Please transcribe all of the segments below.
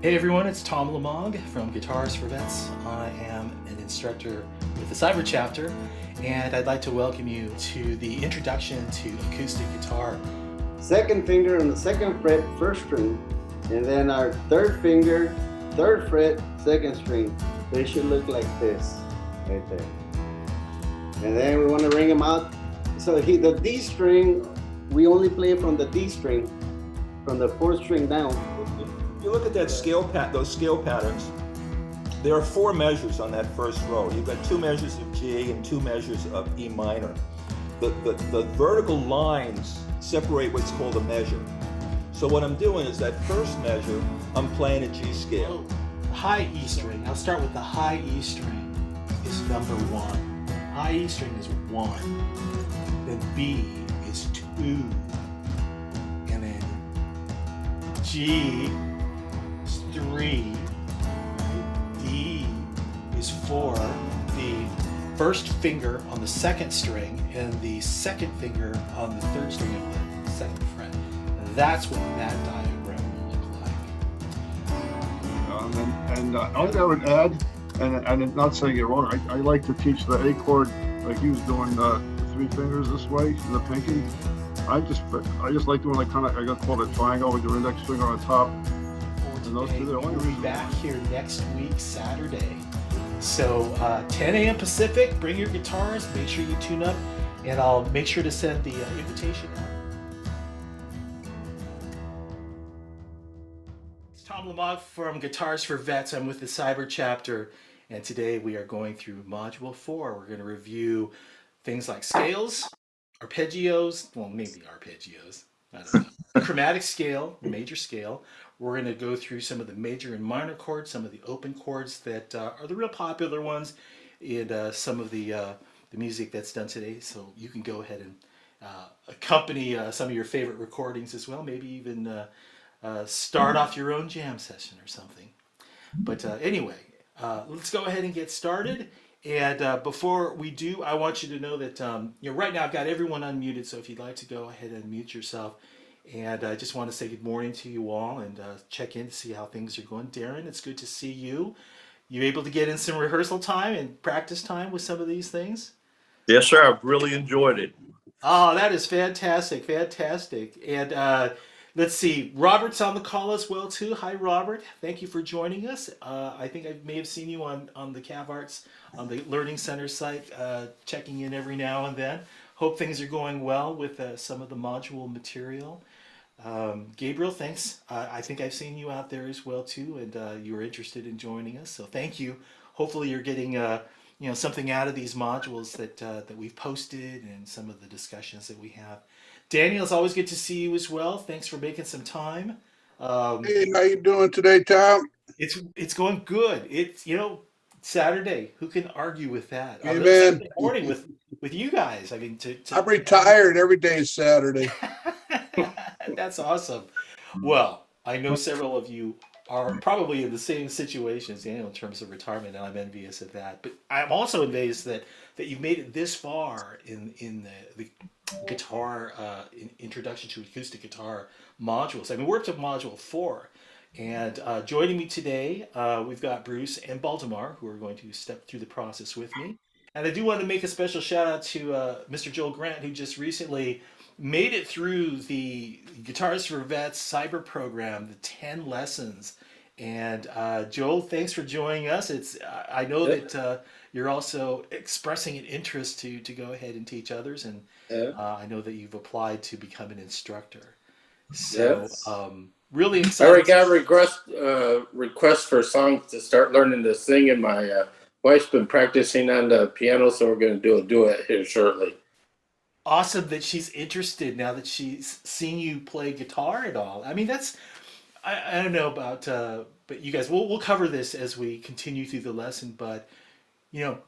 Hey everyone, it's Tom Lamog from Guitars for Vets. I am an instructor with the Cyber chapter, and I'd like to welcome you to the introduction to acoustic guitar. Second finger on the second fret, first string, and then our third finger, third fret, second string. They should look like this, right there. And then we want to ring them out. So the D string, we only play from the D string, from the fourth string down. If you look at that those scale patterns, there are 4 measures on that first row. You've got 2 measures of G and 2 measures of E minor. The vertical lines separate what's called a measure. So what I'm doing is that first measure, I'm playing a G scale. High E string. I'll start with the high E string is number 1. High E string is 1. Then B is 2. And then G is 3. D is 4. The first finger on the second string and the second finger on the third string of the second fret. That's what that diagram will look like. I would add, and not saying you're wrong, I like to teach the A chord like he was doing the 3 fingers this way, the pinky. I just like doing like I got called a triangle with your index finger on top. And those two, we'll be back here next week, Saturday. So 10 a.m. Pacific, bring your guitars, make sure you tune up, and I'll make sure to send the invitation out. It's Tom Lamog from Guitars for Vets. I'm with the Cyber chapter, and today we are going through Module 4. We're going to review things like scales, arpeggios, well, maybe arpeggios, I don't know. Chromatic scale, major scale. We're going to go through some of the major and minor chords, some of the open chords that are the real popular ones in some of the music that's done today. So you can go ahead and accompany some of your favorite recordings as well. Maybe even start off your own jam session or something. But anyway, let's go ahead and get started. And before we do, I want you to know that right now I've got everyone unmuted. So if you'd like to go ahead and mute yourself. And I just want to say good morning to you all and check in to see how things are going. Darren, it's good to see you. You able to get in some rehearsal time and practice time with some of these things? Yes, sir. I've really enjoyed it. Oh, that is fantastic, fantastic. And let's see, Robert's on the call as well too. Hi, Robert. Thank you for joining us. I think I may have seen you on the CAVARTS, on the Learning Center site, checking in every now and then. Hope things are going well with some of the module material. Gabriel, thanks. I think I've seen you out there as well too, and you were interested in joining us. So thank you. Hopefully you're getting something out of these modules that we've posted and some of the discussions that we have. Daniel, it's always good to see you as well. Thanks for making some time. Hey, how you doing today, Tom? It's going good. It's Saturday. Who can argue with that? Amen. Saturday morning with you guys. I mean, I'm retired. Every day is Saturday. That's awesome. Well, I know several of you are probably in the same situation as Daniel in terms of retirement, and I'm envious of that. But I'm also envious that you've made it this far in the guitar introduction to acoustic guitar modules. I mean, we're up to module 4. And joining me today, we've got Bruce and Baltimore, who are going to step through the process with me. And I do want to make a special shout out to Mr. Joel Grant, who just recently made it through the Guitars for Vets Cyber program, the 10 lessons. And Joel, thanks for joining us. I know that you're also expressing an interest to go ahead and teach others, and I know that you've applied to become an instructor. So really excited. I already got requests for songs to start learning to sing, and my wife's been practicing on the piano, so we're going to do a duet here shortly. Awesome that she's interested now that she's seen you play guitar at all. I mean, I don't know about, but you guys, we'll cover this as we continue through the lesson, but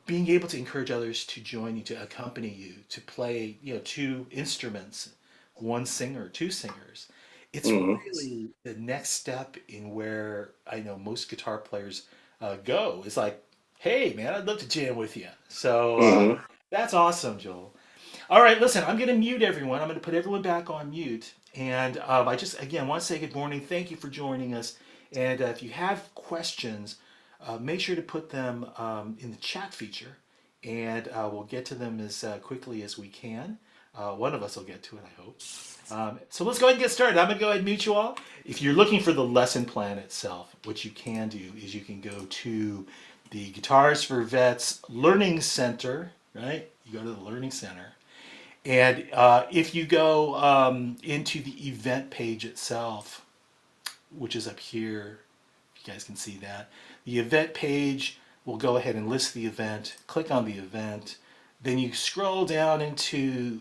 being able to encourage others to join you, to accompany you, to play, 2 instruments, 1 singer, 2 singers. It's really the next step in where I know most guitar players go. It's like, hey, man, I'd love to jam with you. So that's awesome, Joel. All right, listen, I'm going to mute everyone. I'm going to put everyone back on mute. And I just, again, want to say good morning. Thank you for joining us. And if you have questions, make sure to put them in the chat feature, and we'll get to them as quickly as we can. One of us will get to it, I hope. So let's go ahead and get started. I'm going to go ahead and mute you all. If you're looking for the lesson plan itself, what you can do is you can go to the Guitars for Vets Learning Center, right? You go to the Learning Center. And if you go into the event page itself, which is up here, if you guys can see that, the event page will go ahead and list the event. Click on the event. Then you scroll down into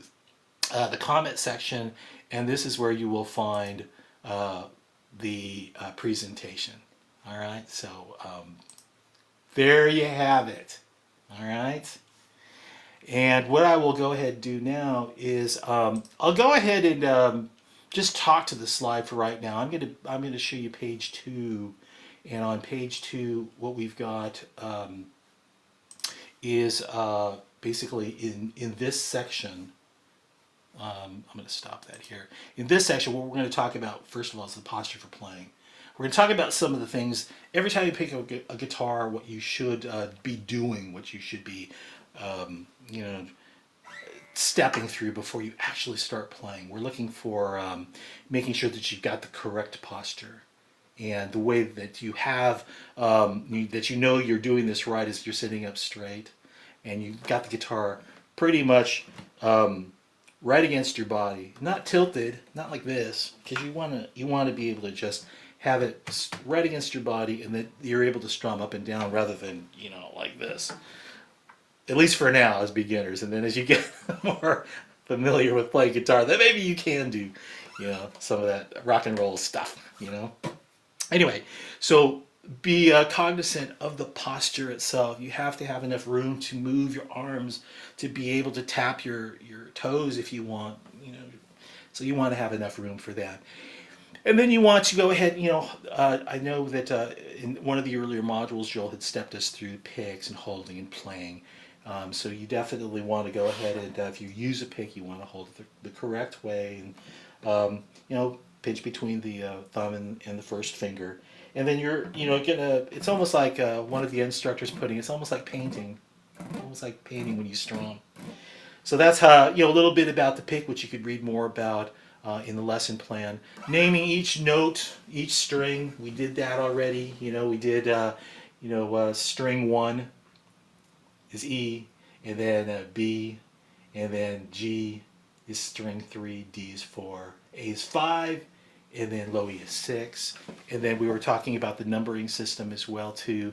the comment section, and this is where you will find the presentation. All right, so there you have it. All right. And what I will go ahead and do now is I'll go ahead and just talk to the slide for right now. I'm gonna show you page 2, and on page 2, what we've got is basically in this section. I'm going to stop that here. In this section, what we're going to talk about first of all is the posture for playing. We're going to talk about some of the things every time you pick up a guitar, what you should be doing, what you should be, you know, stepping through before you actually start playing. We're looking for making sure that you've got the correct posture. And the way that you have, that you know you're doing this right is you're sitting up straight and you've got the guitar pretty much right against your body, not tilted, not like this, because you want to be able to just have it right against your body, and that you're able to strum up and down rather than, you know, like this. At least for now, as beginners, and then as you get more familiar with playing guitar, then maybe you can do, you know, some of that rock and roll stuff, you know. Anyway, so be cognizant of the posture itself. You have to have enough room to move your arms, to be able to tap your toes if you want, you know. So you want to have enough room for that. And then you want to go ahead, you know, I know that in one of the earlier modules, Joel had stepped us through picks and holding and playing. So you definitely want to go ahead and if you use a pick, you want to hold it the correct way, and you know, pinch between the thumb and the first finger. And then you're, you know, it's almost like one of the instructors putting, it's almost like painting. Almost like painting when you strum. So that's how, you know, a little bit about the pick, which you could read more about in the lesson plan. Naming each note, each string, we did that already. You know, we did, you know, string 1 is E, and then B, and then G is string 3, D is 4, A is 5, and then low E is 6. And then we were talking about the numbering system as well too.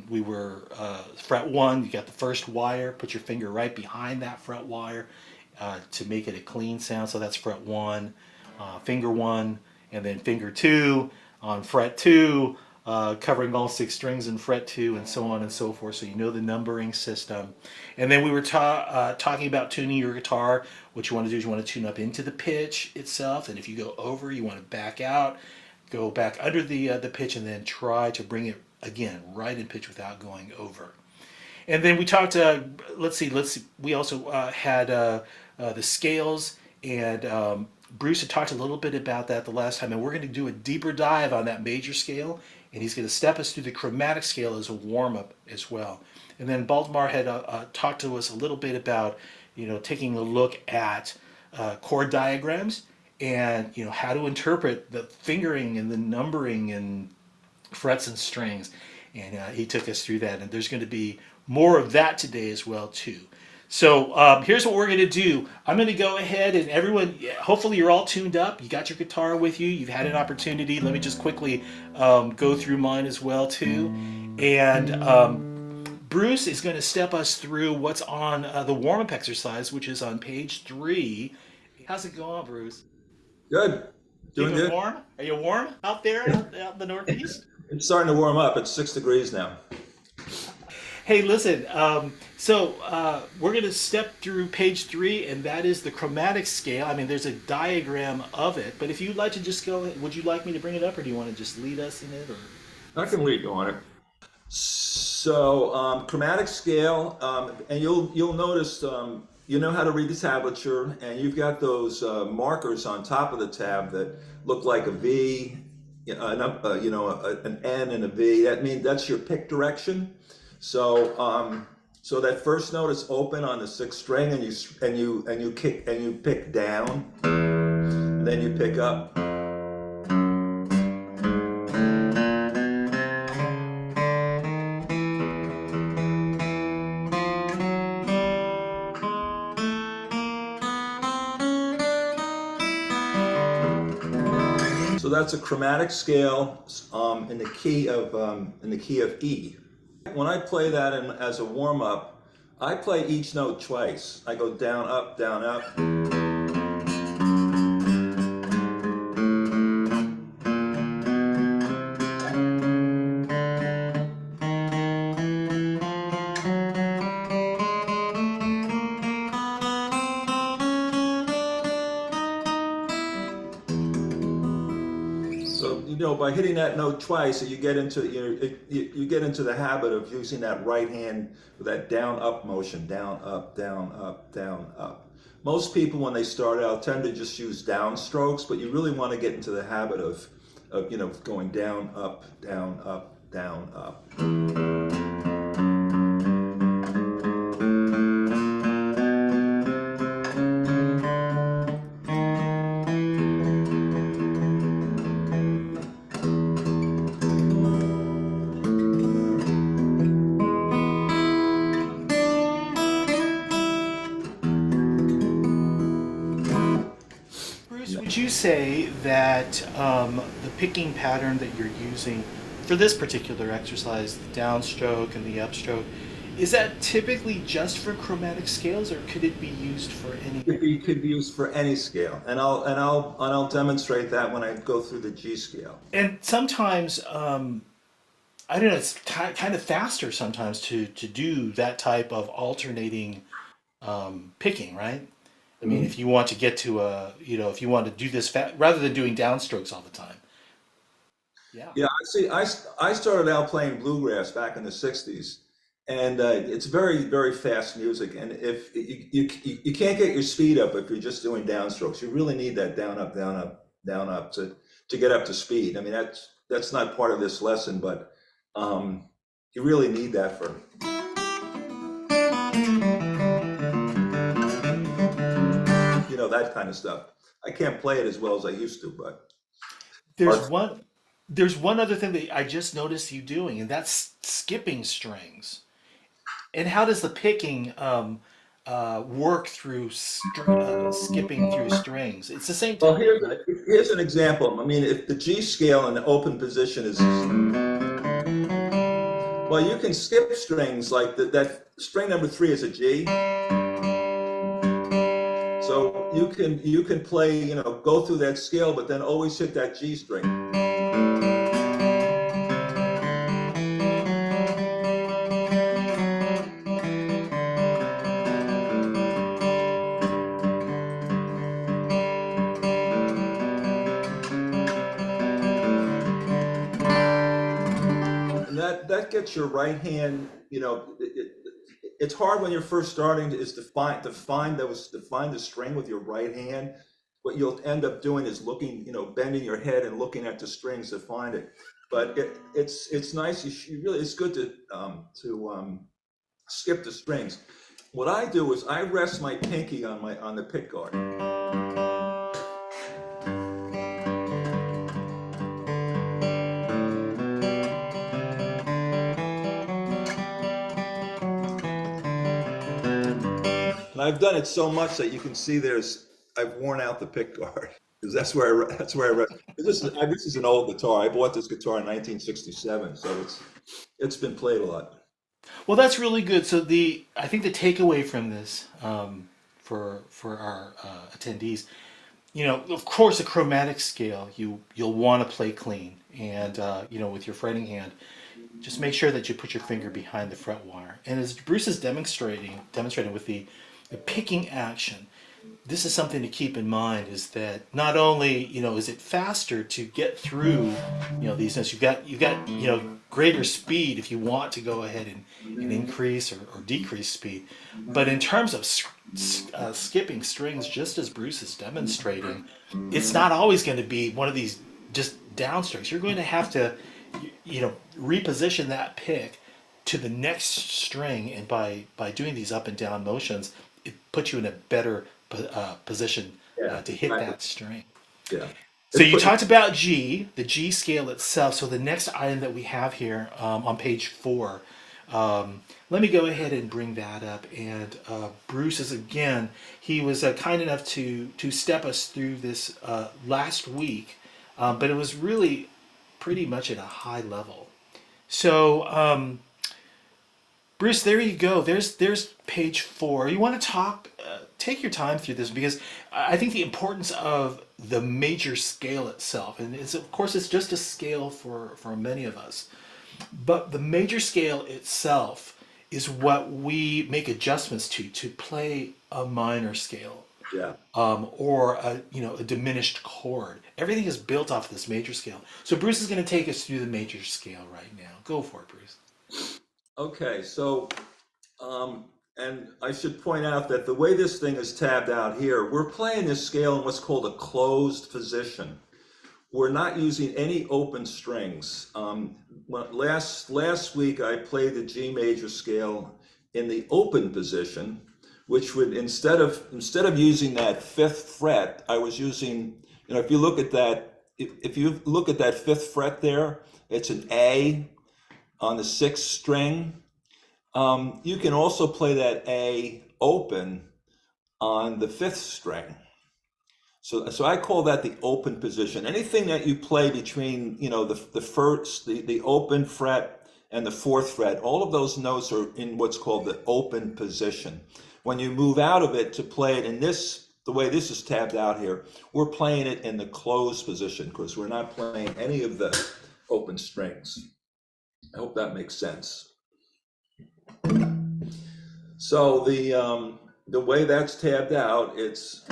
We were fret 1, you got the first wire, put your finger right behind that fret wire to make it a clean sound. So that's fret 1, finger 1, and then finger 2 on fret 2, covering all 6 strings in fret 2, and so on and so forth. So you know the numbering system. And then we were talking about tuning your guitar. What you want to do is you want to tune up into the pitch itself, and if you go over, you want to back out, go back under the pitch, and then try to bring it again right in pitch without going over. And then we talked. Let's see. We also had the scales, and Bruce had talked a little bit about that the last time, and we're going to do a deeper dive on that major scale, and he's going to step us through the chromatic scale as a warm-up as well. And then Baltimore had talked to us a little bit about, you know, taking a look at chord diagrams and, you know, how to interpret the fingering and the numbering and frets and strings. And he took us through that, and there's going to be more of that today as well too. So here's what we're going to do. I'm going to go ahead, and everyone, hopefully you're all tuned up. You got your guitar with you. You've had an opportunity. Let me just quickly go through mine as well too. And Bruce is going to step us through what's on the warm-up exercise, which is on page 3. How's it going, Bruce? Good. Doing good. Warm? Are you warm out there out in the Northeast? It's starting to warm up. It's 6 degrees now. Hey, listen, so we're going to step through page 3, and that is the chromatic scale. I mean, there's a diagram of it, but if you'd like to just go, would you like me to bring it up, or do you want to just lead us in it? Or? I can lead you on it. So, chromatic scale, and you'll notice, you know how to read the tablature, and you've got those markers on top of the tab that look like a V, an N and a V. That means that's your pick direction. So that first note is open on the sixth string, and you pick down, and then you pick up. So that's a chromatic scale in the key of E. When I play that as a warm up, I play each note twice. I go down, up, down, up. So by hitting that note twice, you get into you get into the habit of using that right hand with that down up motion, down up, down up, down up. Most people when they start out tend to just use down strokes, but you really want to get into the habit of going down up, down up, down up. Would you say that the picking pattern that you're using for this particular exercise, the downstroke and the upstroke, is that typically just for chromatic scales, or could it be used for any? It could be used for any scale, and I'll demonstrate that when I go through the G scale. And sometimes, I don't know, it's kind of faster sometimes to do that type of alternating picking, right? I mean, if you want to get to if you want to do this rather than doing downstrokes all the time. Yeah. Yeah, I started out playing bluegrass back in the '60s, and it's very, very fast music. And if you can't get your speed up if you're just doing downstrokes, you really need that down up, down up, down up to get up to speed. I mean, that's not part of this lesson, but you really need that for. That kind of stuff. I can't play it as well as I used to, but there's one other thing that I just noticed you doing, and that's skipping strings. And how does the picking work through skipping through strings? It's the same Well, technique, right? here's an example. I mean, if the G scale in the open position is, well, you can skip strings like that. String number 3 is a G. So you can play, go through that scale, but then always hit that G string. And that gets your right hand, it's hard when you're first starting to find the string with your right hand. What you'll end up doing is looking, bending your head and looking at the strings to find it. But it's nice. It's good to skip the strings. What I do is I rest my pinky on the pick guard. And I've done it so much that you can see I've worn out the pick guard because that's where I rest. This is an old guitar. I bought this guitar in 1967, so it's been played a lot. Well, that's really good. So I think the takeaway from this for our attendees, of course, a chromatic scale, you'll want to play clean, and with your fretting hand, just make sure that you put your finger behind the fret wire. And as Bruce is demonstrating with the picking action, this is something to keep in mind, is that not only is it faster to get through these notes, you've got greater speed if you want to go ahead and increase or decrease speed, but in terms of skipping strings, just as Bruce is demonstrating, it's not always going to be one of these just down strings, you're going to have to, reposition that pick to the next string, and by doing these up and down motions, it puts you in a better position to hit exactly. that string. Yeah. So you talked about G, the G scale itself. So the next item that we have here on page 4, let me go ahead and bring that up. And Bruce is again, he was kind enough to step us through this last week, but it was really pretty much at a high level. So Bruce, there you go. There's page 4. You want to talk? Take your time through this, because I think the importance of the major scale itself, and of course it's just a scale for many of us, but the major scale itself is what we make adjustments to play a minor scale, Yeah. or a diminished chord. Everything is built off this major scale. So Bruce is going to take us through the major scale right now. Go for it, Bruce. Okay, so, and I should point out that the way this thing is tabbed out here, we're playing this scale in what's called a closed position. We're not using any open strings. Last week I played the G major scale in the open position, which would, instead of using that 5th fret, I was using, if you look at that, if you look at that 5th fret there, it's an A on the 6th string. You can also play that A open on the 5th string. So I call that the open position. Anything that you play between, the first, the open fret and the 4th fret, all of those notes are in what's called the open position. When you move out of it to play it in this, the way this is tabbed out here, we're playing it in the closed position because we're not playing any of the open strings. I hope that makes sense. So the way that's tabbed out, it's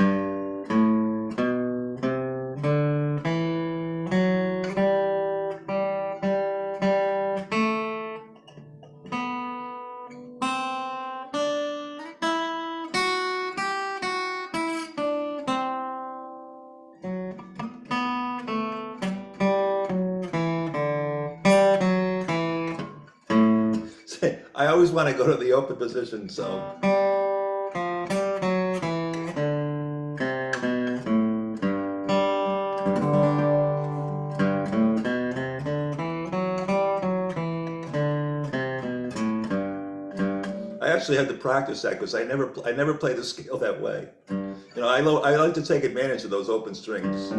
I always want to go to the open position, so. I actually had to practice that because I never play the scale that way. I like to take advantage of those open strings.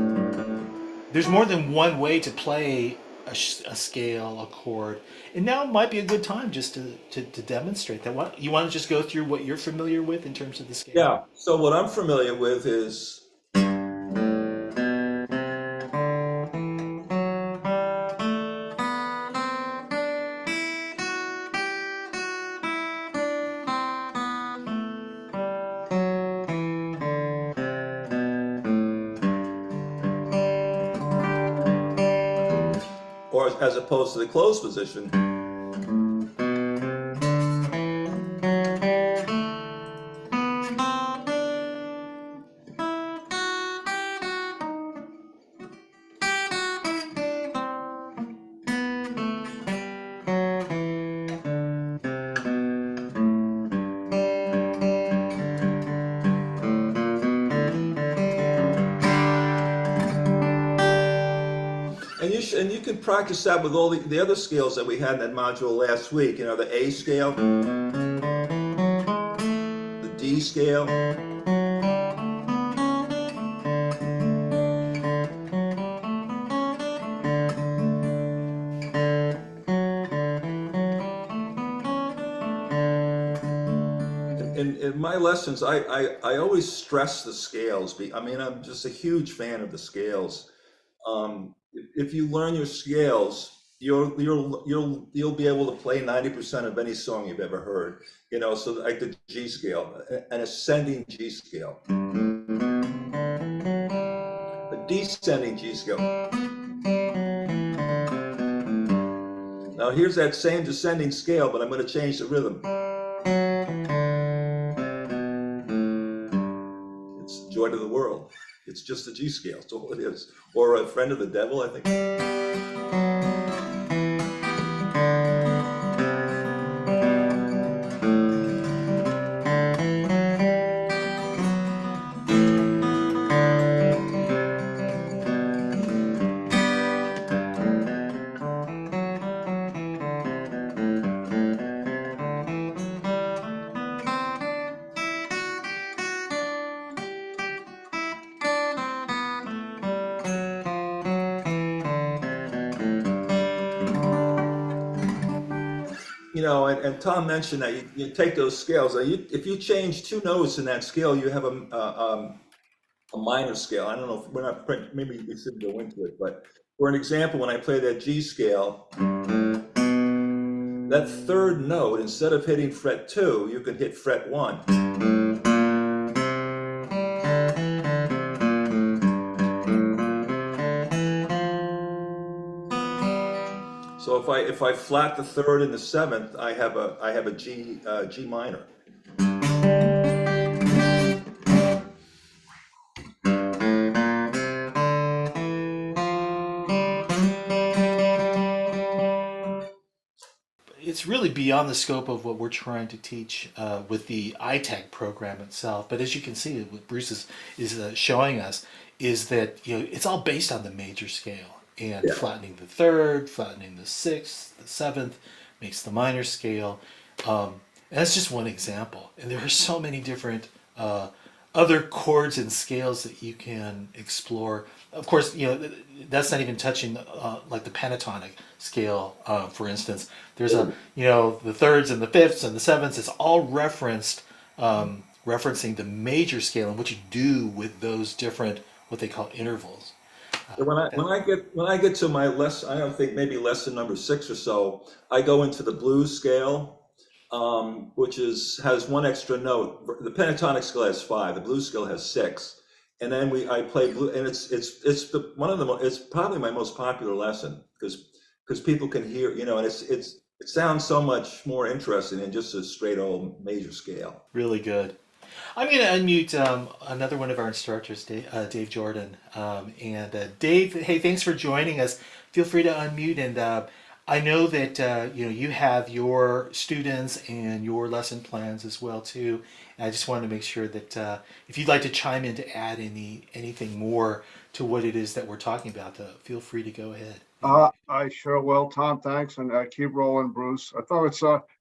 There's more than one way to play a scale, a chord, and now might be a good time just to demonstrate that. What you want to just go through what you're familiar with in terms of the scale? Yeah. So what I'm familiar with is. Or as opposed to the closed position. And you can practice that with all the other scales that we had in that module last week. The A scale, the D scale. In my lessons, I always stress the scales. I'm just a huge fan of the scales. If you learn your scales, you'll be able to play 90% of any song you've ever heard. So like the G scale, an ascending G scale, a descending G scale. Now here's that same descending scale, but I'm going to change the rhythm. It's Joy to the World. It's just a G scale. That's all it is. Or a friend of the devil, I think. You know, and Tom mentioned that you take those scales. If you change two notes in that scale, you have a minor scale. I don't know if we're not, maybe we shouldn't go into it, but for an example, when I play that G scale, that third note, instead of hitting fret 2, you can hit fret 1. So if I flat the third and the seventh, I have a G minor. It's really beyond the scope of what we're trying to teach with the ITAG program itself. But as you can see, what Bruce is showing us is that it's all based on the major scale, and Yeah. flattening the third, flattening the sixth, the seventh makes the minor scale. And that's just one example. And there are so many different other chords and scales that you can explore. Of course, that's not even touching like the pentatonic scale, for instance. There's the thirds and the fifths and the sevenths. It's all referenced, referencing the major scale and what you do with those different, what they call intervals. When I get to my I don't think maybe lesson number 6 or so, I go into the blues scale, which has one extra note. The pentatonic scale has 5. The blues scale has 6, and then I play blue, and it's probably my most popular lesson because people can hear, and it sounds so much more interesting than just a straight old major scale. Really good. I'm going to unmute another one of our instructors, Dave Jordan. Dave, hey, thanks for joining us. Feel free to unmute. And I know that you have your students and your lesson plans as well too. And I just wanted to make sure that if you'd like to chime in to add anything more to what it is that we're talking about, feel free to go ahead. I sure will, Tom. Thanks, and keep rolling, Bruce. I thought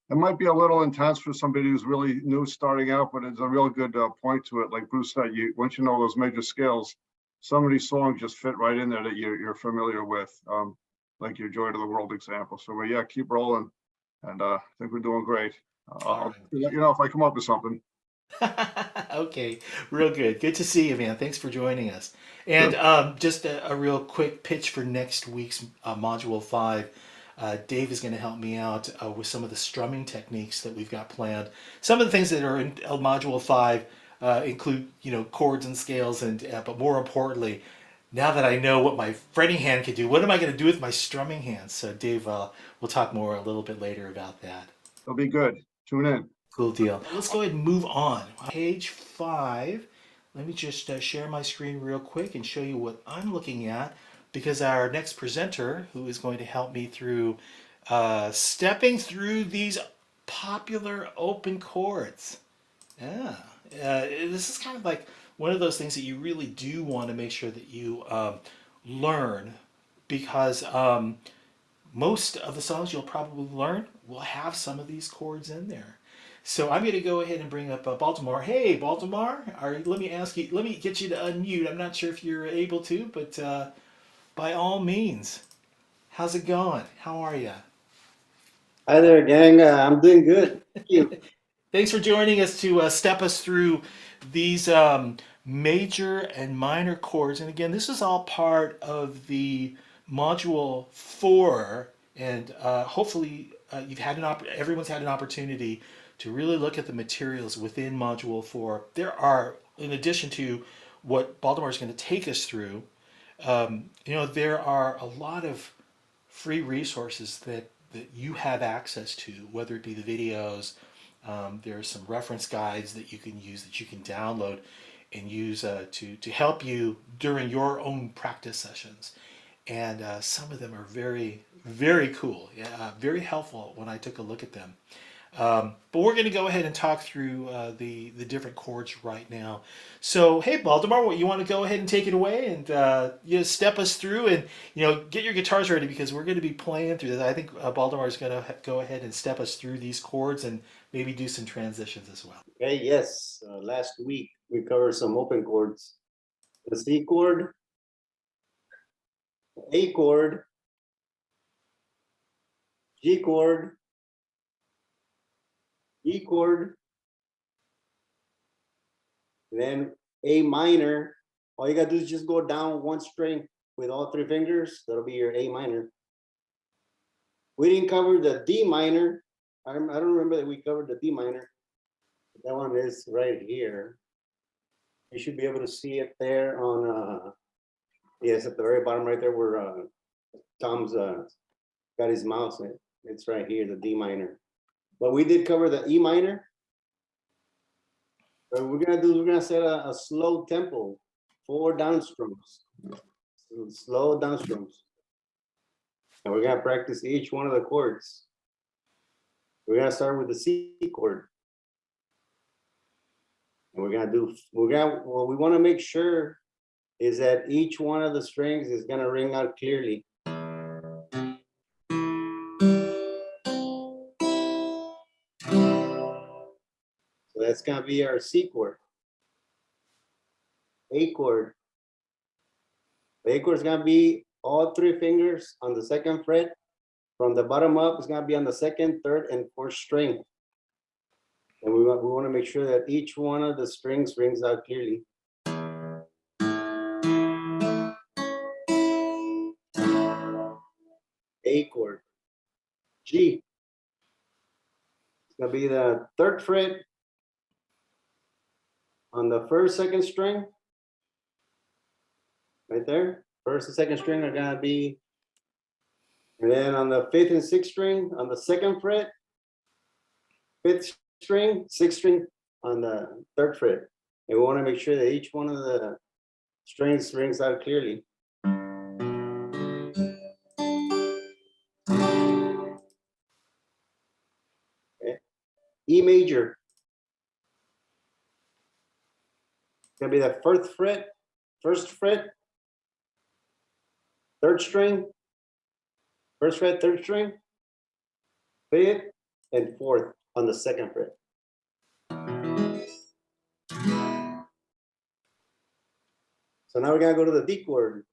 it might be a little intense for somebody who's really new starting out, but it's a real good point to it. Like Bruce said, once you know those major scales, some of these songs just fit right in there that you're familiar with, like your Joy to the World example. So yeah, keep rolling, and I think we're doing great. I'll let you know if I come up with something. Okay, real good. Good to see you, man. Thanks for joining us. And just a real quick pitch for next week's Module 5. Dave is going to help me out with some of the strumming techniques that we've got planned. Some of the things that are in Module 5 include, chords and scales, but more importantly, now that I know what my fretting hand can do, what am I going to do with my strumming hands? So Dave, we'll talk more a little bit later about that. It'll be good. Tune in. Cool deal. Let's go ahead and move on. Page 5. Let me just share my screen real quick and show you what I'm looking at, because our next presenter, who is going to help me through stepping through these popular open chords. Yeah. This is kind of like one of those things that you really do want to make sure that you learn, because most of the songs you'll probably learn will have some of these chords in there. So I'm going to go ahead and bring up Baltimore. Hey, Baltimore, let me get you to unmute. I'm not sure if you're able to, but by all means, how's it going? How are you? Hi there, gang. I'm doing good. Thank you. Thanks for joining us to step us through these major and minor chords. And again, this is all part of the Module 4, and hopefully everyone's had an opportunity to really look at the materials within Module 4. There are, in addition to what Baltimore is going to take us through, there are a lot of free resources that you have access to, whether it be the videos. There are some reference guides that you can use, that you can download. and use to help you during your own practice sessions. And some of them are very, very cool. Yeah, very helpful when I took a look at them. But we're going to go ahead and talk through the different chords right now. So, hey, Baltimore, what you want to go ahead and take it away and step us through and get your guitars ready because we're going to be playing through this. I think Baltimore is going to go ahead and step us through these chords and maybe do some transitions as well. Okay, yes. Last week we covered some open chords: the C chord, A chord, G chord, E chord, and then A minor. All you gotta do is just go down one string with all three fingers. That'll be your A minor. We didn't cover the D minor. I don't remember that we covered the D minor. That one is right here. You should be able to see it there on yes, at the very bottom right there where Tom's got his mouse. It's right here, the D minor. But we did cover the E minor. What we're gonna set a slow tempo, 4 downstrums, slow downstrums, and we're gonna practice each one of the chords. We're gonna start with the C chord, and what we want to make sure is that each one of the strings is gonna ring out clearly. So that's gonna be our C chord. A chord. The A chord is gonna be all three fingers on the second fret. From the bottom up, it's gonna be on the second, third, and fourth string. And we want to make sure that each one of the strings rings out clearly. A chord. G. It's gonna be the third fret on the first, second string. Right there. First and second string are gonna be, and then on the fifth and sixth string on the second fret, fifth string, sixth string on the third fret. And we want to make sure that each one of the strings rings out clearly. Okay. E major. It's gonna be the first fret, third string, first fret, third string, fifth, and fourth on the second fret. So now we're gonna go to the D chord.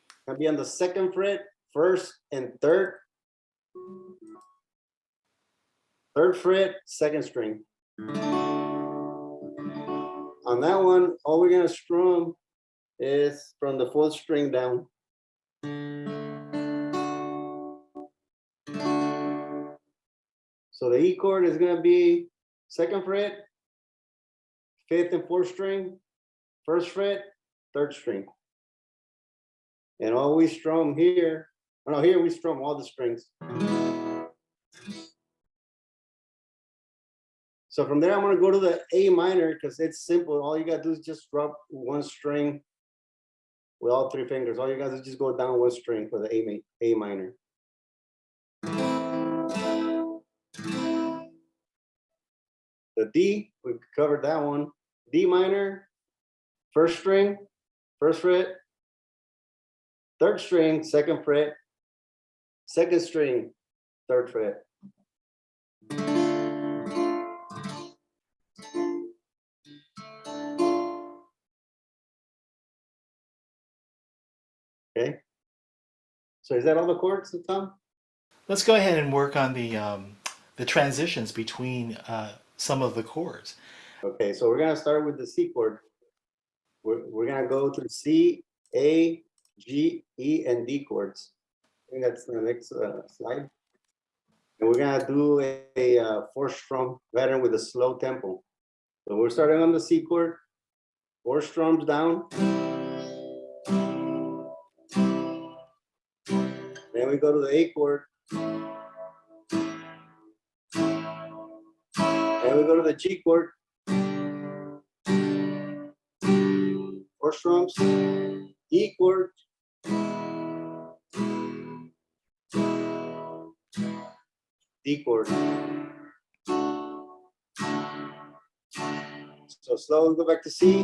It's gonna be on the second fret, first and third, third fret, second string. On that one, all we're gonna strum is from the fourth string down. So the E chord is gonna be second fret, fifth and fourth string, first fret, third string. And all we strum here, oh no, here we strum all the strings. So from there, I'm gonna go to the A minor because it's simple. All you gotta do is just drop one string with all three fingers. All you gotta do is just go down one string for the A minor. The D, we covered that one. D minor, first string, first fret, third string, second fret, second string, third fret. Okay. So is that all the chords, Tom? Let's go ahead and work on the transitions between some of the chords. Okay, so we're gonna start with the C chord. We're gonna go to C, A, G, E, and D chords. I think that's the next slide. And we're gonna do a 4-strum pattern with a slow tempo. So we're starting on the C chord, 4 strums down. Then we go to the A chord. And we go to the G chord. And 4 strums. E chord. D chord. So slow, go back to C.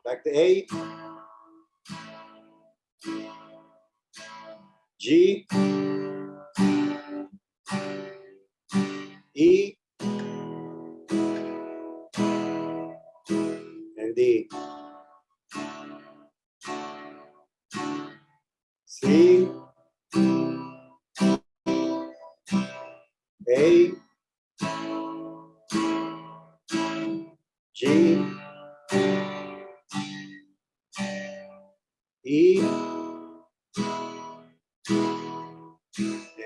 Back to A. G. E. And D. C. A. G. E.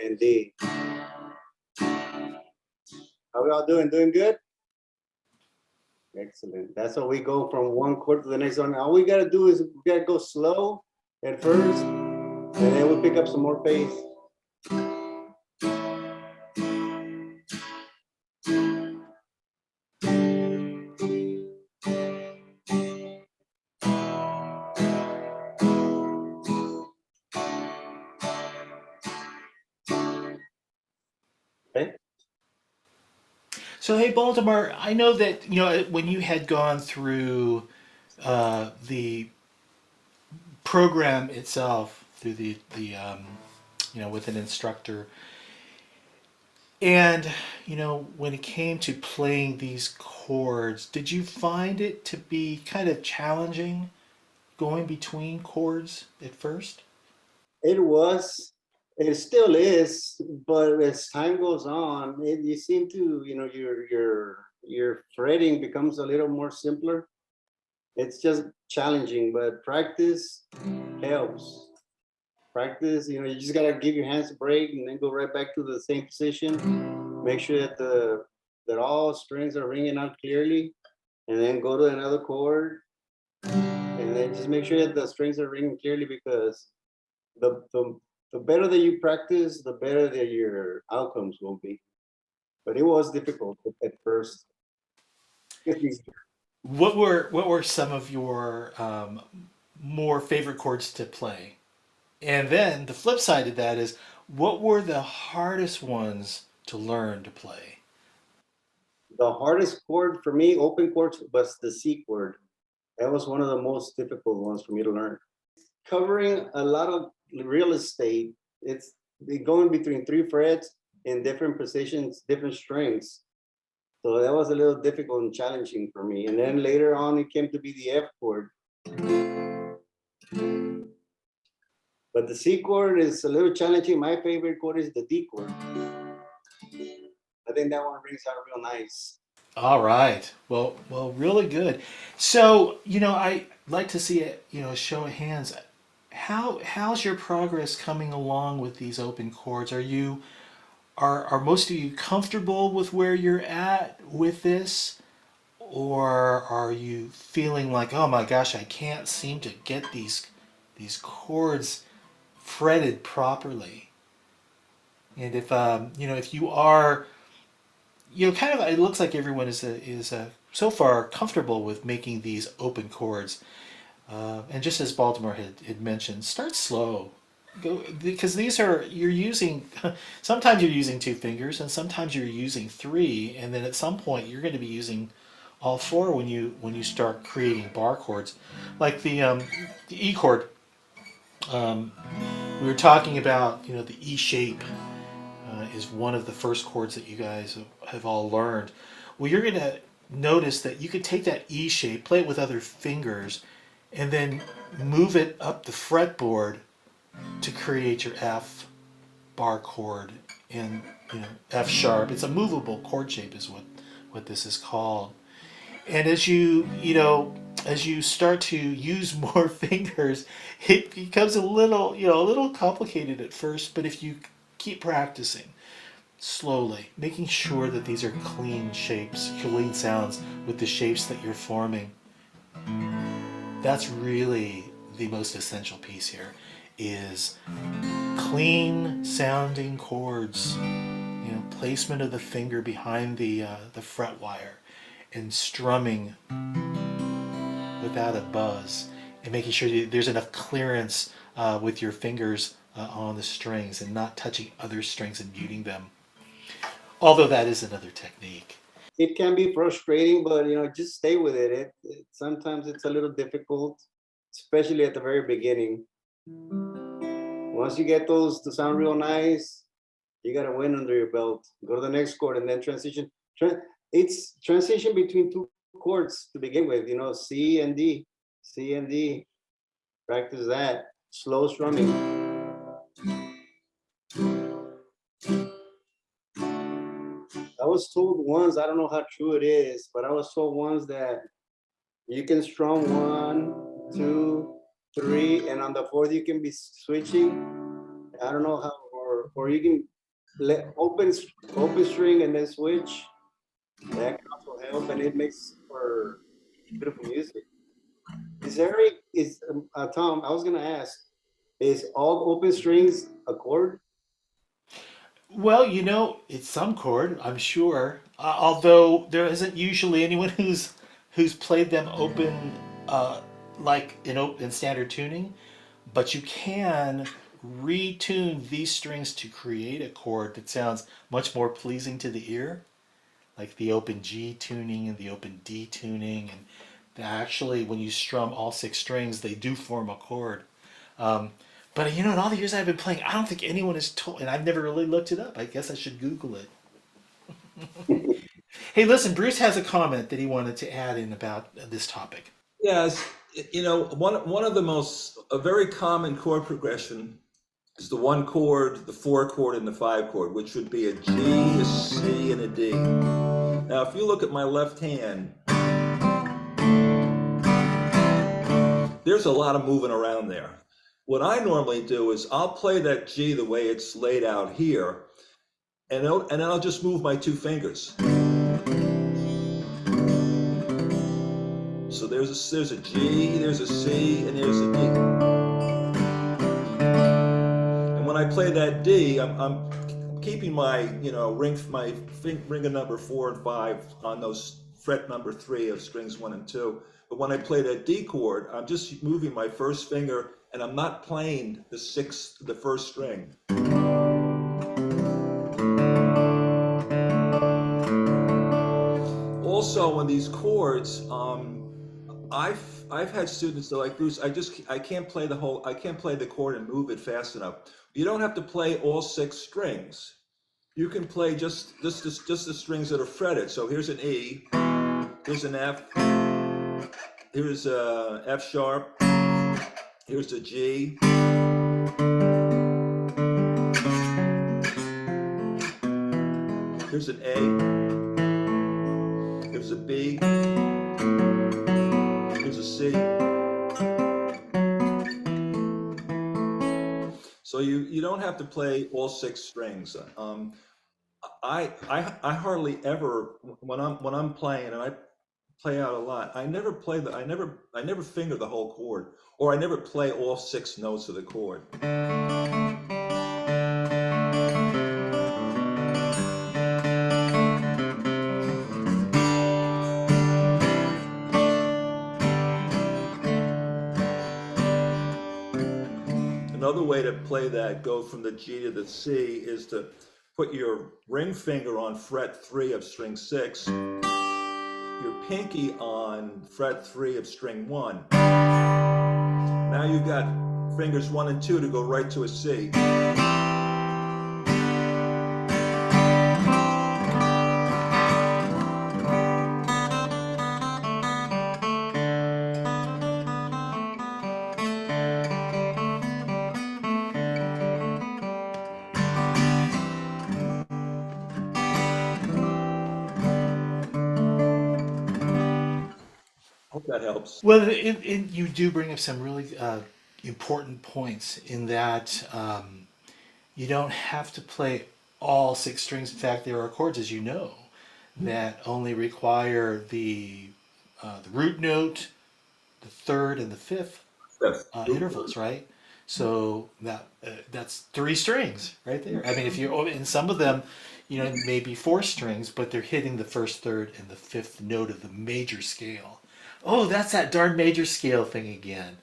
And D. How we all doing? Doing good? Excellent. That's how we go from one chord to the next one. All we gotta do is we gotta go slow at first, and then we'll pick up some more pace. Okay? So, hey, Baltimore, I know that, when you had gone through the program itself, through with an instructor, and, when it came to playing these chords, did you find it to be kind of challenging going between chords at first? It was, it still is, but as time goes on, you seem to, your fretting becomes a little more simpler. It's just challenging, but practice helps. Practice, you just gotta give your hands a break and then go right back to the same position. Make sure that all strings are ringing out clearly, and then go to another chord, and then just make sure that the strings are ringing clearly, because the better that you practice, the better that your outcomes will be. But it was difficult at first. What were some of your more favorite chords to play? And then the flip side of that is, what were the hardest ones to learn to play? The hardest chord for me, open chords, was the C chord. That was one of the most difficult ones for me to learn. Covering a lot of real estate, it's going between 3 frets in different positions, different strings. So that was a little difficult and challenging for me. And then later on, it came to be the F chord. But the C chord is a little challenging. My favorite chord is the D chord. I think that one rings out real nice. All right. Well, really good. So, I like to see it, a show of hands. How's your progress coming along with these open chords? Are most of you comfortable with where you're at with this? Or are you feeling like, oh my gosh, I can't seem to get these chords fretted properly? And if you are, kind of, it looks like everyone is so far comfortable with making these open chords. And just as Baltimore had mentioned, start slow. Go, because you're using, sometimes you're using 2 fingers and sometimes you're using 3, and then at some point you're going to be using all 4 when you start creating bar chords, like the E chord. We were talking about, the E shape is one of the first chords that you guys have all learned. Well, you're going to notice that you could take that E shape, play it with other fingers, and then move it up the fretboard to create your F bar chord in F sharp. It's a movable chord shape is what this is called. And as you start to use more fingers, it becomes a little complicated at first, but if you keep practicing slowly, making sure that these are clean shapes, clean sounds with the shapes that you're forming, that's really the most essential piece here, is clean sounding chords, placement of the finger behind the fret wire, and strumming without a buzz, and making sure there's enough clearance with your fingers on the strings and not touching other strings and muting them. Although that is another technique. It can be frustrating, but just stay with it. Sometimes it's a little difficult, especially at the very beginning. Once you get those to sound real nice, you got a win under your belt. Go to the next chord and then transition. It's transition between two chords to begin with, C and D. C and D. Practice that. Slow strumming. I was told once, I don't know how true it is, but I was told once that you can strum 1, 2, 3, and on the fourth you can be switching. I don't know how, or you can let open string and then switch. That can also help, and it makes for beautiful music. Tom? I was gonna ask, is all open strings a chord? Well, it's some chord, I'm sure. Although there isn't usually anyone who's played them open, like in standard tuning, but you can retune these strings to create a chord that sounds much more pleasing to the ear, like the open G tuning and the open D tuning, and actually when you strum all 6 strings, they do form a chord. But in all the years I've been playing, I don't think anyone has told, and I've never really looked it up. I guess I should Google it. Hey, listen, Bruce has a comment that he wanted to add in about this topic. Yes, one of a very common chord progression is the 1 chord, the 4 chord, and the 5 chord, which would be a G, a C, and a D. Now, if you look at my left hand, there's a lot of moving around there. What I normally do is I'll play that G the way it's laid out here, and then I'll just move my 2 fingers. So there's a G, there's a C, and there's a D. And when I play that D, I'm keeping my finger number 4 and 5 on those fret number 3 of strings 1 and 2. But when I play that D chord, I'm just moving my first finger, and I'm not playing the first string. Also, on these chords, I've had students that are like, Bruce, I can't play the chord and move it fast enough. You don't have to play all 6 strings. You can play just the strings that are fretted. So here's an E, here's an F, here's a F sharp, here's a G. Here's an A, here's a B, here's a C. So you don't have to play all 6 strings. I hardly ever, when I'm playing, and I play out a lot, I never finger the whole chord, or I never play all 6 notes of the chord. Another way to play that, go from the G to the C, is to put your ring finger on fret 3 of string 6, your pinky on fret 3 of string 1. Now you've got fingers 1 and 2 to go right to a C. Hope that helps. Well, you do bring up some really important points in that you don't have to play all 6 strings. In fact, there are chords, as you know, that only require the root note, the 3rd, and the 5th Yes. intervals, right? So that's 3 strings right there. I mean, if you're in some of them, maybe 4 strings, but they're hitting the first, third, and the fifth note of the major scale. Oh, that's that darn major scale thing again.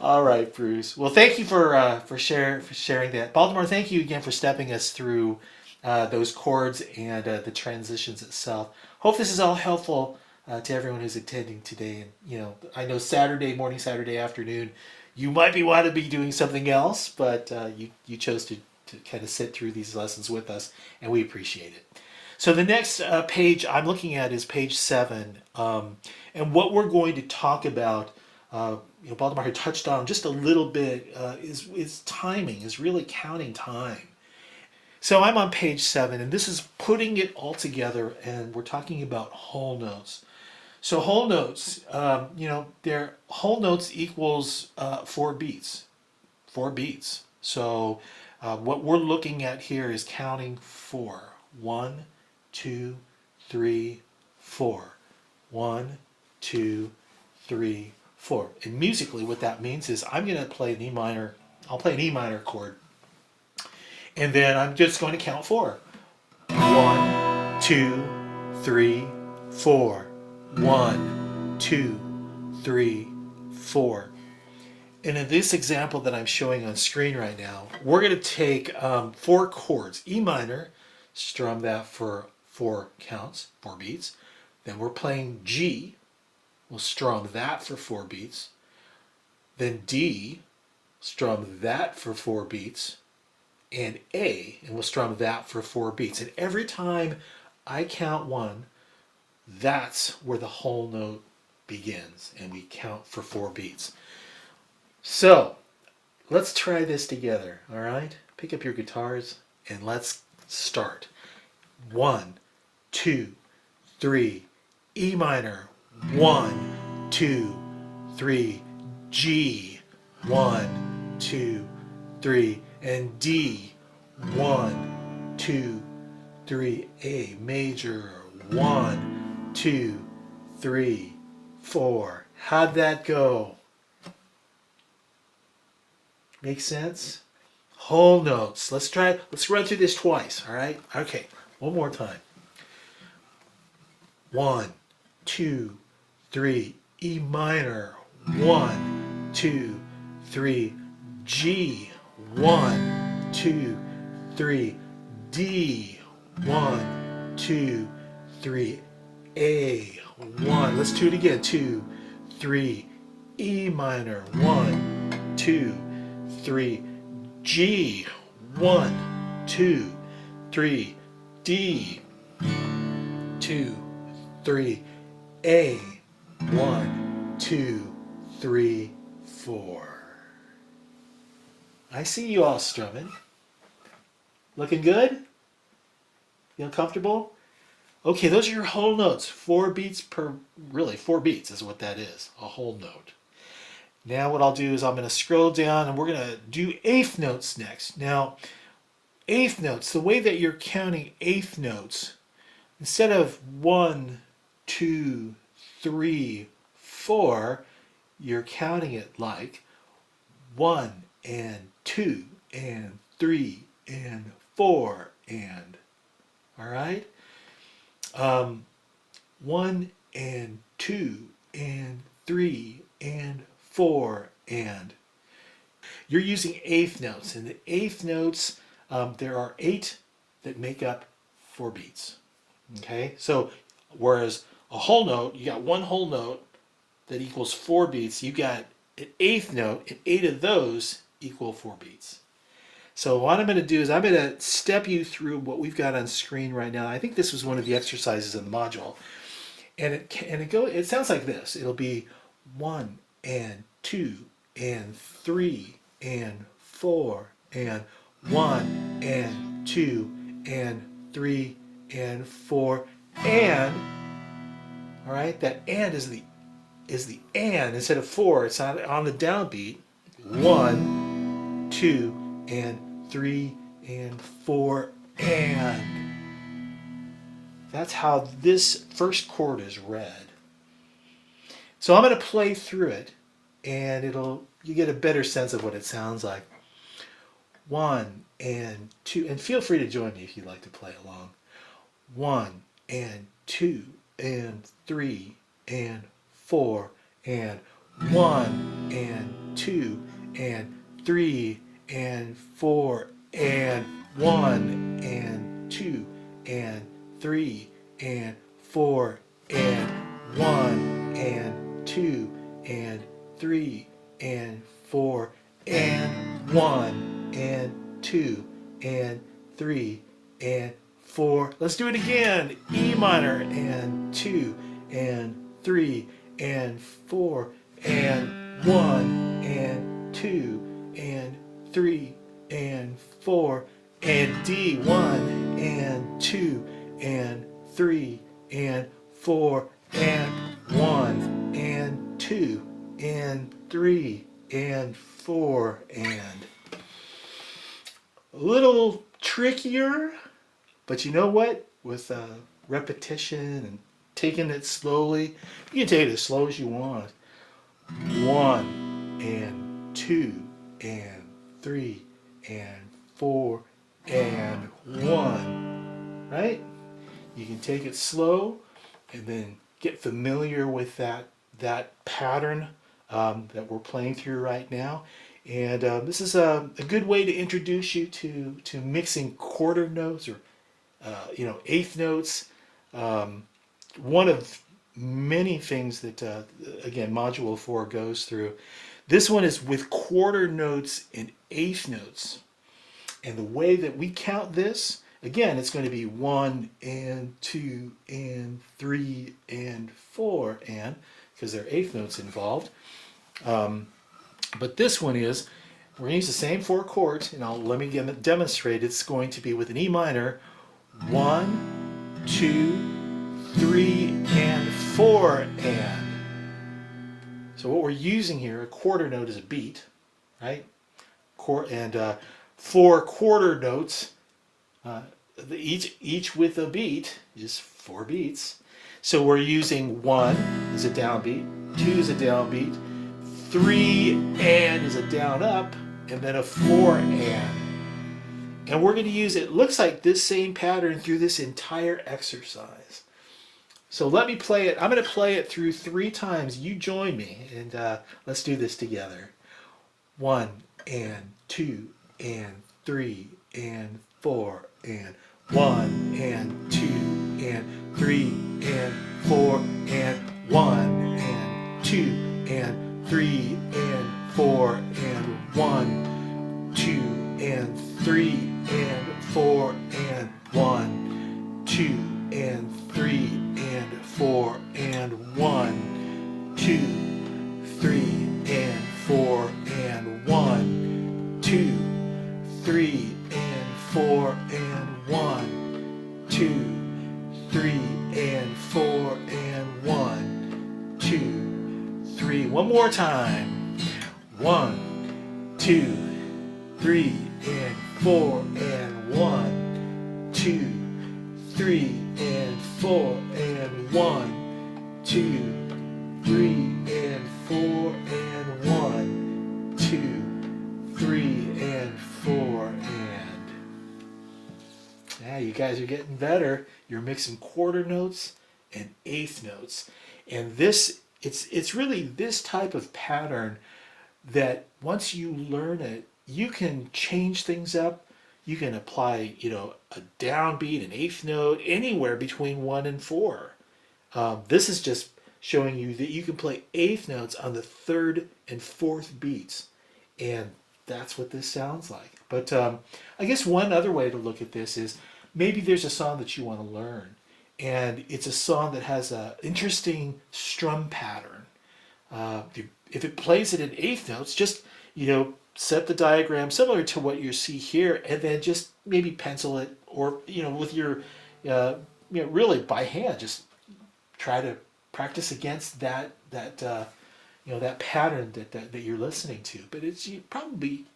All right, Bruce. Well, thank you for sharing that. Baltimore, thank you again for stepping us through those chords and the transitions itself. Hope this is all helpful to everyone who's attending today. And I know Saturday morning, Saturday afternoon, you might want to be doing something else, but you chose to kind of sit through these lessons with us, and we appreciate it. So the next page I'm looking at is page 7, and what we're going to talk about. Baltimore had touched on just a little bit is timing, is really counting time. So I'm on page 7, and this is putting it all together, and we're talking about whole notes. So whole notes, their whole notes equals 4 beats. 4 beats. So what we're looking at here is counting 4. 1, 2, 3, 4. 1, 2, 3, 4. And musically, what that means is I'm going to play an E minor. I'll play an E minor chord, and then I'm just going to count 4. 1, 2, 3, 4. 1, 2, 3, 4. And in this example that I'm showing on screen right now, we're going to take 4 chords. E minor, strum that for 4 counts, 4 beats. Then we're playing G. We'll strum that for 4 beats. Then D, strum that for 4 beats. And A, and we'll strum that for 4 beats. And every time I count 1, that's where the whole note begins, and we count for 4 beats. So let's try this together, all right? Pick up your guitars and let's start. 1, 2, 3, E minor. 1, 2, 3, G. 1, 2, 3, and D. 1, 2, 3, A major. 1, 2, 3, 4. How'd that go? Make sense? Whole notes. Let's run through this twice, all right? Okay, one more time. 1, 2, 3, E minor. 1, 2, 3, G. 1, 2, 3, D. 1, 2, 3, A. 1. Let's do it again. 2, 3, E minor. 1, 2, 3, G. 1, 2, 3, D. 2, 3, A. 1, 2, 3, 4. I see you all strumming. Looking good? Feel comfortable? Okay, those are your whole notes. 4 beats really 4 beats is what that is, a whole note. Now what I'll do is I'm going to scroll down and we're going to do eighth notes next. Now, eighth notes, the way that you're counting eighth notes, instead of 1, 2, 3, 4, you're counting it like 1 and 2 and 3 and 4 and, all right? 1 and 2 and 3 and 4 and. You're using eighth notes, and the eighth notes, there are 8 that make up 4 beats. Okay, so whereas a whole note, you got one whole note that equals 4 beats, you got an eighth note, and 8 of those equal 4 beats. So what I'm going to do is I'm going to step you through what we've got on screen right now. I think this was one of the exercises in the module, and it sounds like this. It'll be 1 and 2 and 3 and 4 and 1 and 2 and 3 and 4 and. All right, that and is the and instead of 4. It's on the downbeat. 1, 2, and 3 and 4 and. That's how this first chord is read. So I'm going to play through it, and you get a better sense of what it sounds like. 1 and 2, and feel free to join me if you'd like to play along. 1 and 2 and 3 and 4 and 1 and 2 and 3 and 4 and 1 and 2 and 3 and 4 and 1 and 2 and 3 and 4 and 1 and 2 and 3 and 4. Let's do it again. E minor and 2 and 3 and 4 and 1 and 2 and 3 and 4 and D, 1 and 2 and 3 and 4 and 1 and 2 and 3 and 4 and a little trickier, but you know what? With repetition and taking it slowly, you can take it as slow as you want. 1 and 2 and 3 and 4 and 1, right? You can take it slow and then get familiar with that pattern that we're playing through right now. And this is a good way to introduce you to mixing quarter notes or eighth notes. One of many things that again Module 4 goes through. This one is with quarter notes and eighth notes. And the way that we count this, again, it's going to be 1 and 2 and 3 and 4 and, because there are eighth notes involved. But this one is, we're going to use the same 4 chords, and let me demonstrate. It's going to be with an E minor, 1, 2, 3, and 4 and. So what we're using here, a quarter note is a beat, right? And 4 quarter notes, each with a beat is 4 beats. So we're using 1 is a downbeat, 2 is a downbeat, 3 and is a down up, and then a 4 and. And we're going to use, it looks like this same pattern through this entire exercise. So let me play it. I'm going to play it through 3 times. You join me, and let's do this together. 1 and 2 and 3 and 4 and 1 and 2 and 3 and 4 and 1 and 2 and 3 and 4 and 1, 2 and 3 and 4 and 1, 2 and 3 and 4 and 1, 2, 3 and 4 and 1, 2, 3 and 4 and 1, 2, 3 and 4 and 1, 2, 3. One more time. 1, 2, 3 and 4 and 1, 2, 3 and 4 and 1, 2, 3 and 4 and 1, 2, 3 and 4 and. Yeah, you guys are getting better. You're mixing quarter notes and eighth notes. And this, it's really this type of pattern that once you learn it, you can change things up. You can apply, a downbeat, an eighth note, anywhere between 1 and 4. This is just showing you that you can play eighth notes on the 3rd and 4th beats. And that's what this sounds like. But I guess one other way to look at this is maybe there's a song that you want to learn. And it's a song that has an interesting strum pattern. If it plays it in eighth notes, just, set the diagram similar to what you see here, and then just maybe pencil it, or with your really by hand, just try to practice against that pattern that you're listening to. But you probably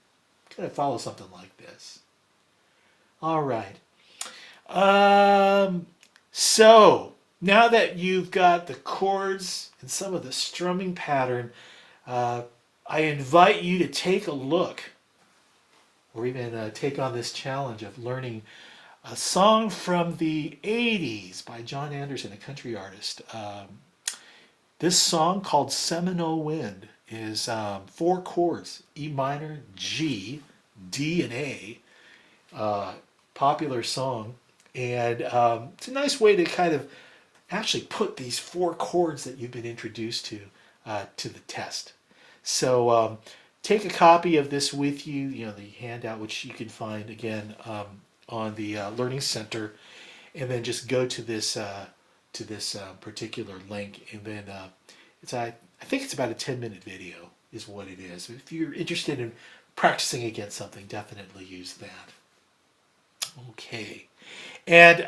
gonna follow something like this. All right. So now that you've got the chords and some of the strumming pattern, I invite you to take a look or even take on this challenge of learning a song from the 80s by John Anderson, a country artist. This song called Seminole Wind is four chords: E minor, G, D, and A. Popular song. And it's a nice way to kind of actually put these four chords that you've been introduced to the test. So take a copy of this with you, the handout, which you can find again on the Learning Center, and then just go to this particular link, and then I think it's about a 10-minute video is what it is. If you're interested in practicing against something, definitely use that. Okay, and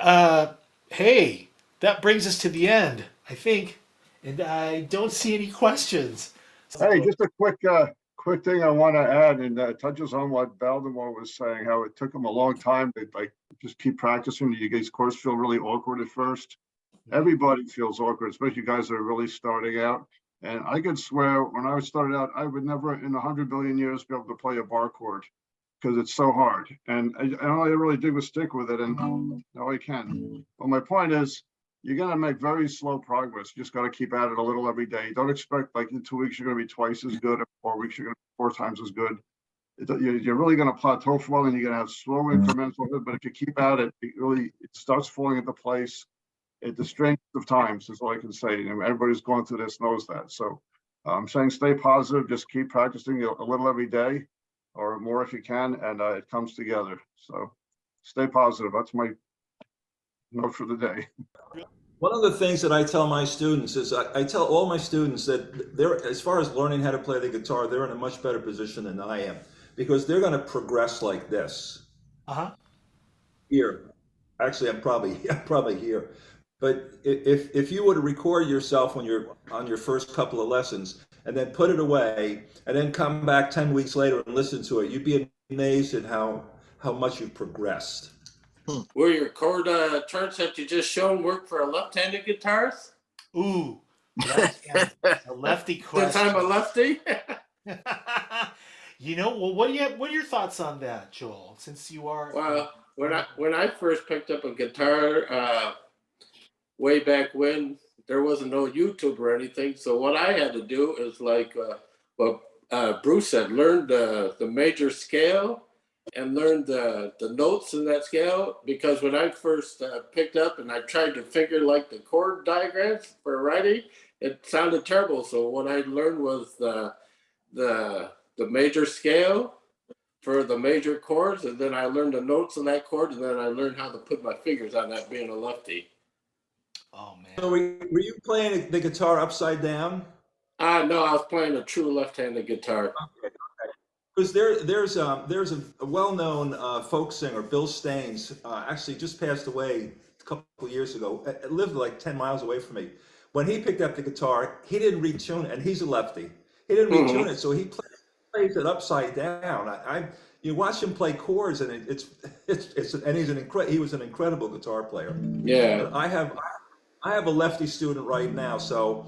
hey, that brings us to the end, I think, and I don't see any questions. Hey, just a quick thing I want to add, and that touches on what Baltimore was saying, how it took him a long time to like just keep practicing. You guys, of course, feel really awkward at first. Everybody feels awkward, especially you guys that are really starting out. And I could swear when I started out, I would never in 100 billion years be able to play a bar chord because it's so hard. And all I really did was stick with it, and now I can. But my point is, you're going to make very slow progress. You just got to keep at it a little every day. Don't expect like in 2 weeks you're going to be twice as good, or 4 weeks you're going to be 4 times as good. You're really going to plateau for a while, and you're going to have slow incremental. But if you keep at it, it starts falling into place. At the strength of times is all I can say. And everybody's going through this knows that. So I'm saying stay positive. Just keep practicing a little every day, or more if you can, and it comes together. So stay positive. That's my note for the day. One of the things that I tell my students is I tell all my students that they're, as far as learning how to play the guitar, they're in a much better position than I am, because they're going to progress like this. Here, actually, I'm probably here. But if you were to record yourself when you're on your first couple of lessons and then put it away and then come back 10 weeks later and listen to it, you'd be amazed at how much you've progressed. Will your chord charts that you just shown work for a left-handed guitarist? Ooh, that's a lefty question. Since I'm a lefty. Well, what are your thoughts on that, Joel? Since you are when I first picked up a guitar way back when, there wasn't no YouTube or anything. So what I had to do is like what Bruce said, learn the major scale and learn the notes in that scale. Because when I first picked up and I tried to figure like the chord diagrams for writing, it sounded terrible. So what I learned was the major scale for the major chords, and then I learned the notes on that chord, and then I learned how to put my fingers on that, being a lefty. Oh man! So were you playing the guitar upside down? No, I was playing a true left-handed guitar. Okay. Because there's a well-known folk singer, Bill Staines, actually just passed away a couple of years ago. Lived like 10 miles away from me. When he picked up the guitar, he didn't retune it, and he's a lefty. He didn't retune it, so he plays it upside down. You watch him play chords, and he was an incredible guitar player. Yeah. But I have a lefty student right now, so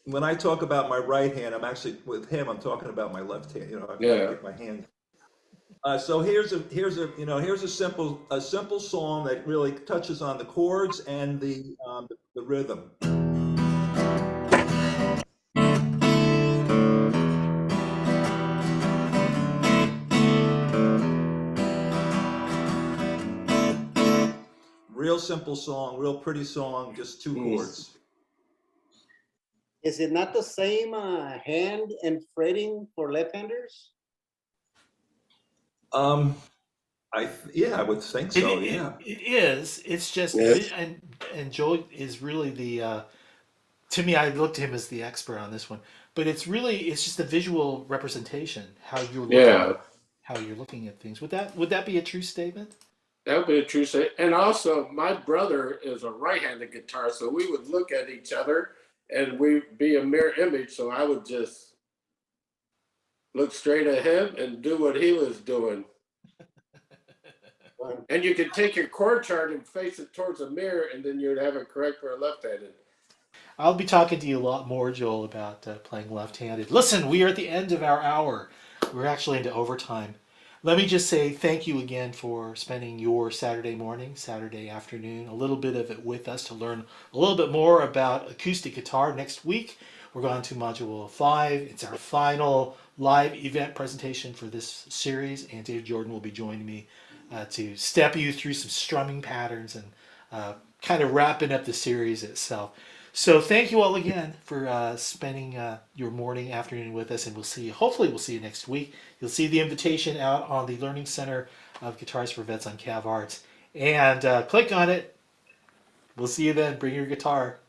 when I talk about my right hand, I'm actually with him. I'm talking about my left hand. I've got to get my hand. So here's a simple song that really touches on the chords and the rhythm. Real simple song, real pretty song, just 2 chords. Is it not the same hand and fretting for left-handers? I would think so. It is. It's just, and Joel is really the. To me, I look to him as the expert on this one. But it's just a visual representation, how you're looking at things. Would that be a true statement? That would be a true statement. And also, my brother is a right-handed guitarist, so we would look at each other, and we'd be a mirror image. So I would just look straight at him and do what he was doing. And you could take your chord chart and face it towards a mirror, and then you'd have it correct for a left-handed. I'll be talking to you a lot more, Joel, about playing left-handed. Listen, we are at the end of our hour. We're actually into overtime. Let me just say thank you again for spending your Saturday morning, Saturday afternoon, a little bit of it with us to learn a little bit more about acoustic guitar. Next week, we're going to Module 5. It's our final live event presentation for this series, and Dave Jordan will be joining me to step you through some strumming patterns and kind of wrapping up the series itself. So thank you all again for spending your morning, afternoon with us, and we'll see you. Hopefully, we'll see you next week. You'll see the invitation out on the Learning Center of Guitars for Vets on CAVARTS, and click on it. We'll see you then. Bring your guitar.